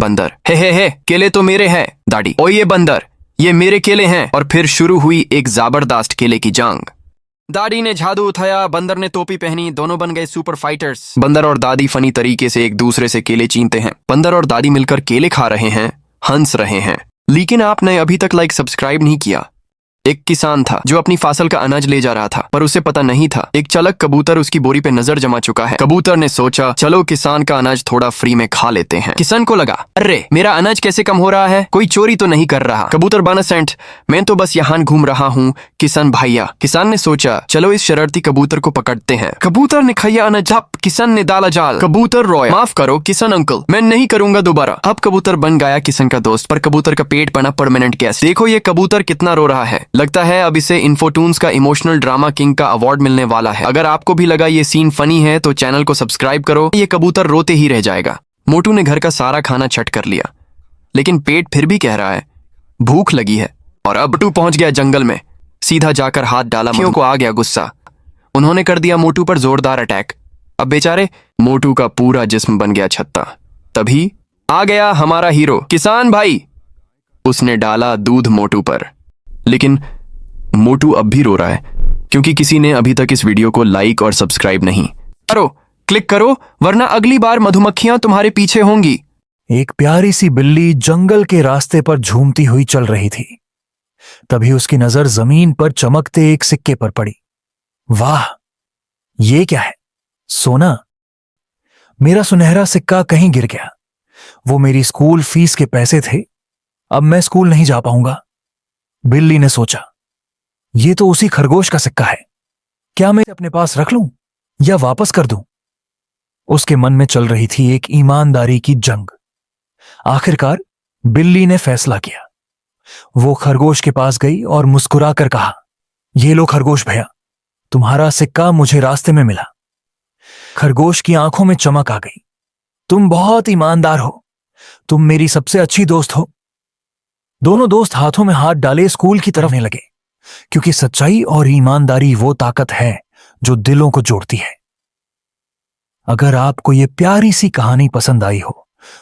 बंदर, हे केले तो मेरे हैं। दादी, ओ ये बंदर, ये मेरे केले हैं। और फिर शुरू हुई एक जबरदस्त केले की जंग। दादी ने जादू उठाया, बंदर ने टोपी पहनी, दोनों बन गए सुपर फाइटर्स। बंदर और दादी फनी तरीके से एक दूसरे से केले छीनते हैं। बंदर और दादी मिलकर केले खा रहे हैं, हंस रहे हैं। लेकिन आपने अभी तक लाइक सब्सक्राइब नहीं किया। एक किसान था जो अपनी फसल का अनाज ले जा रहा था, पर उसे पता नहीं था एक चालाक कबूतर उसकी बोरी पे नजर जमा चुका है। कबूतर ने सोचा, चलो किसान का अनाज थोड़ा फ्री में खा लेते हैं। किसान को लगा, अरे मेरा अनाज कैसे कम हो रहा है, कोई चोरी तो नहीं कर रहा। कबूतर बना सेंट, मैं तो बस यहाँ घूम रहा हूँ किसान भैया। किसान ने सोचा, चलो इस शरारती कबूतर को पकड़ते हैं। कबूतर ने खाया अनाज, किसान ने डाला जाल। कबूतर रोया, माफ करो किसान अंकल, मैं नहीं करूंगा दोबारा। अब कबूतर बन गया किसान का दोस्त, पर कबूतर का पेट बना परमानेंट गेस्ट। देखो ये कबूतर कितना रो रहा है, लगता है अब इसे इन्फोटून्स का इमोशनल ड्रामा किंग का अवार्ड मिलने वाला है। अगर आपको भी लगा ये सीन फनी है तो चैनल को सब्सक्राइब करो, ये कबूतर रोते ही रह जाएगा। मोटू ने घर का सारा खाना छट कर लिया, लेकिन पेट फिर भी कह रहा है भूख लगी है। और अब मोटू पहुंच गया जंगल में, सीधा जाकर हाथ डाला। मधुमक्खियों को आ गया गुस्सा, उन्होंने कर दिया मोटू पर जोरदार अटैक। अब बेचारे मोटू का पूरा जिस्म बन गया छत्ता। तभी आ गया हमारा हीरो किसान भाई, उसने डाला दूध मोटू पर। लेकिन मोटू अब भी रो रहा है क्योंकि किसी ने अभी तक इस वीडियो को लाइक और सब्सक्राइब नहीं करो। क्लिक करो वरना अगली बार मधुमक्खियां तुम्हारे पीछे होंगी। एक प्यारी सी बिल्ली जंगल के रास्ते पर झूमती हुई चल रही थी। तभी उसकी नजर जमीन पर चमकते एक सिक्के पर पड़ी। वाह, ये क्या है? सोना। मेरा सुनहरा सिक्का कहीं गिर गया। वो मेरी स्कूल फीस के पैसे थे, अब मैं स्कूल नहीं जा पाऊंगा। बिल्ली ने सोचा, ये तो उसी खरगोश का सिक्का है, क्या मैं अपने पास रख लूं या वापस कर दूं? उसके मन में चल रही थी एक ईमानदारी की जंग। आखिरकार बिल्ली ने फैसला किया। वो खरगोश के पास गई और मुस्कुराकर कहा, ये लो खरगोश भैया, तुम्हारा सिक्का मुझे रास्ते में मिला। खरगोश की आंखों में चमक आ गई। तुम बहुत ईमानदार हो, तुम मेरी सबसे अच्छी दोस्त हो। दोनों दोस्त हाथों में हाथ डाले स्कूल की तरफ लगे, क्योंकि सच्चाई और ईमानदारी वो ताकत है जो दिलों को जोड़ती है। अगर आपको ये प्यारी सी कहानी पसंद आई हो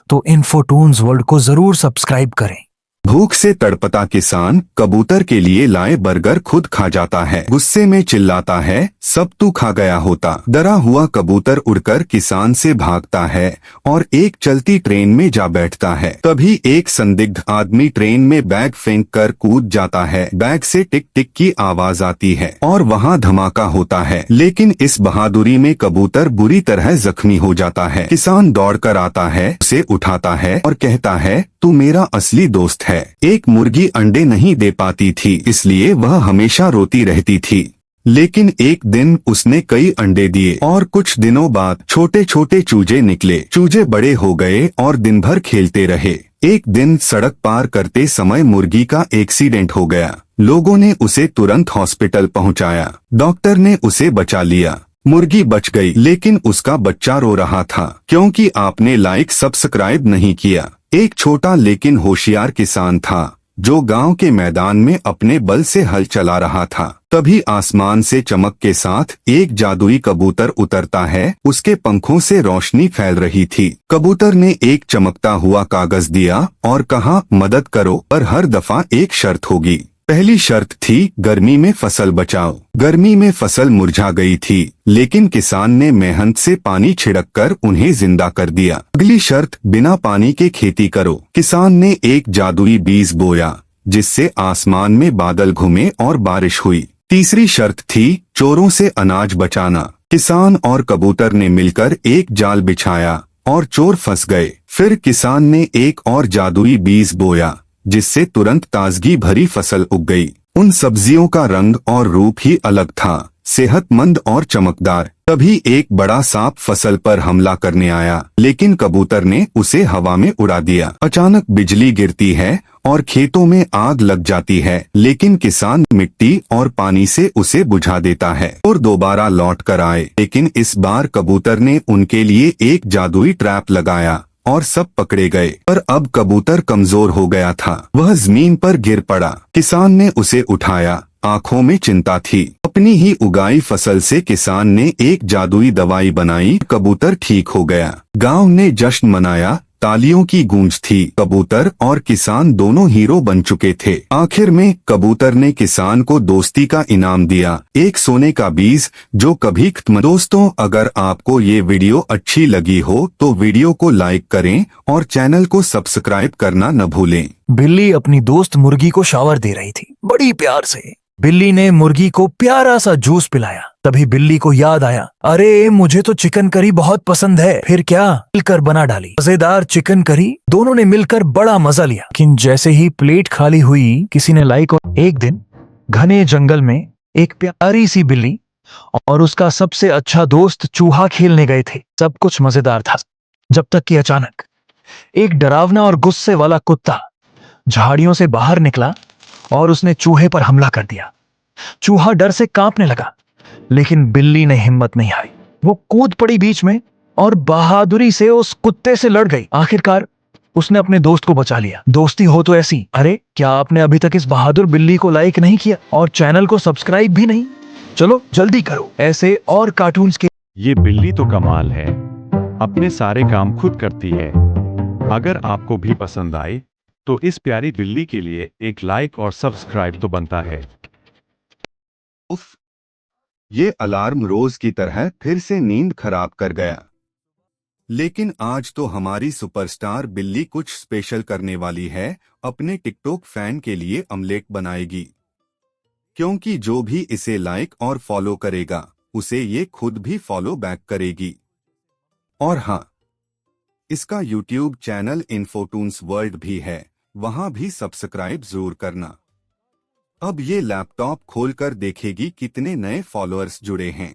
तो इन्फोटून्स वर्ल्ड को जरूर सब्सक्राइब करें। भूख से तड़पता किसान कबूतर के लिए लाए बर्गर खुद खा जाता है। गुस्से में चिल्लाता है, सब तू खा गया होता। डरा हुआ कबूतर उड़कर किसान से भागता है और एक चलती ट्रेन में जा बैठता है। तभी एक संदिग्ध आदमी ट्रेन में बैग फेंक कर कूद जाता है। बैग से टिक टिक की आवाज आती है और वहाँ धमाका होता है, लेकिन इस बहादुरी में कबूतर बुरी तरह जख्मी हो जाता है। किसान दौड़ कर आता है, उसे उठाता है और कहता है, तू मेरा असली दोस्त है। एक मुर्गी अंडे नहीं दे पाती थी, इसलिए वह हमेशा रोती रहती थी। लेकिन एक दिन उसने कई अंडे दिए और कुछ दिनों बाद छोटे छोटे चूजे निकले। चूजे बड़े हो गए और दिन भर खेलते रहे। एक दिन सड़क पार करते समय मुर्गी का एक्सीडेंट हो गया। लोगों ने उसे तुरंत हॉस्पिटल पहुंचाया। डॉक्टर ने उसे बचा लिया। मुर्गी बच गई, लेकिन उसका बच्चा रो रहा था क्योंकि आपने लाइक सब्सक्राइब नहीं किया। एक छोटा लेकिन होशियार किसान था जो गांव के मैदान में अपने बल से हल चला रहा था। तभी आसमान से चमक के साथ एक जादुई कबूतर उतरता है। उसके पंखों से रोशनी फैल रही थी। कबूतर ने एक चमकता हुआ कागज दिया और कहा, मदद करो, पर हर दफा एक शर्त होगी। पहली शर्त थी, गर्मी में फसल बचाओ। गर्मी में फसल मुरझा गई थी, लेकिन किसान ने मेहनत से पानी छिड़ककर उन्हें जिंदा कर दिया। अगली शर्त, बिना पानी के खेती करो। किसान ने एक जादुई बीज बोया, जिससे आसमान में बादल घूमे और बारिश हुई। तीसरी शर्त थी, चोरों से अनाज बचाना। किसान और कबूतर ने मिलकर एक जाल बिछाया और चोर फंस गए। फिर किसान ने एक और जादुई बीज बोया, जिससे तुरंत ताजगी भरी फसल उग गई। उन सब्जियों का रंग और रूप ही अलग था, सेहतमंद और चमकदार। तभी एक बड़ा सांप फसल पर हमला करने आया, लेकिन कबूतर ने उसे हवा में उड़ा दिया। अचानक बिजली गिरती है और खेतों में आग लग जाती है, लेकिन किसान मिट्टी और पानी से उसे बुझा देता है और दोबारा लौट कर आए। लेकिन इस बार कबूतर ने उनके लिए एक जादुई ट्रैप लगाया और सब पकड़े गए। पर अब कबूतर कमजोर हो गया था, वह जमीन पर गिर पड़ा। किसान ने उसे उठाया, आंखों में चिंता थी। अपनी ही उगाई फसल से किसान ने एक जादुई दवाई बनाई, कबूतर ठीक हो गया। गांव ने जश्न मनाया, तालियों की गूंज थी। कबूतर और किसान दोनों हीरो बन चुके थे। आखिर में कबूतर ने किसान को दोस्ती का इनाम दिया, एक सोने का बीज जो कभी खत्म। दोस्तों, अगर आपको ये वीडियो अच्छी लगी हो तो वीडियो को लाइक करें और चैनल को सब्सक्राइब करना न भूलें। बिल्ली अपनी दोस्त मुर्गी को शावर दे रही थी। बड़ी प्यार से बिल्ली ने मुर्गी को प्यारा सा जूस पिलाया। तभी बिल्ली को याद आया, अरे मुझे तो चिकन करी बहुत पसंद है। फिर क्या, मिलकर बना डाली मजेदार चिकन करी। दोनों ने मिलकर बड़ा मजा लिया। लेकिन जैसे ही प्लेट खाली हुई, किसी ने लाइक। एक दिन घने जंगल में एक प्यारी सी बिल्ली और उसका सबसे अच्छा दोस्त चूहा खेलने गए थे। सब कुछ मजेदार था, जब तक कि अचानक एक डरावना और गुस्से वाला कुत्ता झाड़ियों से बाहर निकला और उसने चूहे पर हमला कर दिया। चूहा डर से कांपने लगा, लेकिन बिल्ली ने हिम्मत नहीं हारी। वो कूद पड़ी बीच में और बहादुरी से उस कुत्ते से लड़ गई। आखिरकार उसने अपने दोस्त को बचा लिया। दोस्ती हो तो ऐसी। अरे, क्या आपने अभी तक इस बहादुर बिल्ली को लाइक नहीं किया और चैनल को सब्सक्राइब भी नहीं? चलो जल्दी करो। ऐसे और कार्टून्स के ये बिल्ली तो कमाल है, अपने सारे काम खुद करती है। अगर आपको भी पसंद आए तो इस प्यारी बिल्ली के लिए एक लाइक और सब्सक्राइब तो बनता है। उफ, ये अलार्म रोज की तरह फिर से नींद खराब कर गया। लेकिन आज तो हमारी सुपरस्टार बिल्ली कुछ स्पेशल करने वाली है। अपने टिकटॉक फैन के लिए ऑमलेट बनाएगी, क्योंकि जो भी इसे लाइक और फॉलो करेगा उसे ये खुद भी फॉलो बैक करेगी। और हाँ, इसका यूट्यूब चैनल इन्फोटून्स वर्ल्ड भी है, वहां भी सब्सक्राइब जरूर करना। अब ये लैपटॉप खोलकर देखेगी कितने नए फॉलोअर्स जुड़े हैं।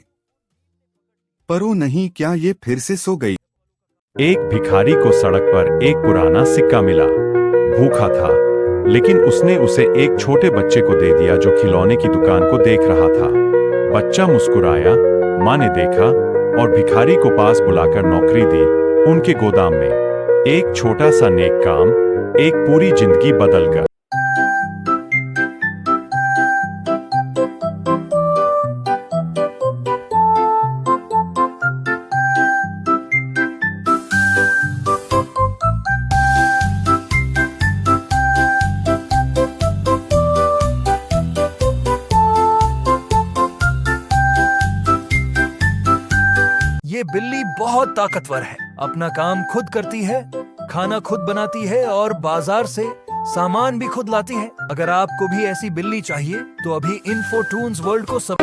पर वो नहीं, क्या ये फिर से सो गई? एक भिखारी को सड़क पर एक पुराना सिक्का मिला। भूखा था, लेकिन उसने उसे एक छोटे बच्चे को दे दिया जो खिलौने की दुकान को देख रहा था। बच्चा मुस्कुराया, माँ ने देखा और भिखारी को पास बुलाकर नौकरी दी उनके गोदाम में। एक छोटा सा नेक काम एक पूरी जिंदगी बदल गया। ये बिल्ली बहुत ताकतवर है। अपना काम खुद करती है, खाना खुद बनाती है और बाजार से सामान भी खुद लाती है। अगर आपको भी ऐसी बिल्ली चाहिए तो अभी इन्फोटून्स वर्ल्ड को सब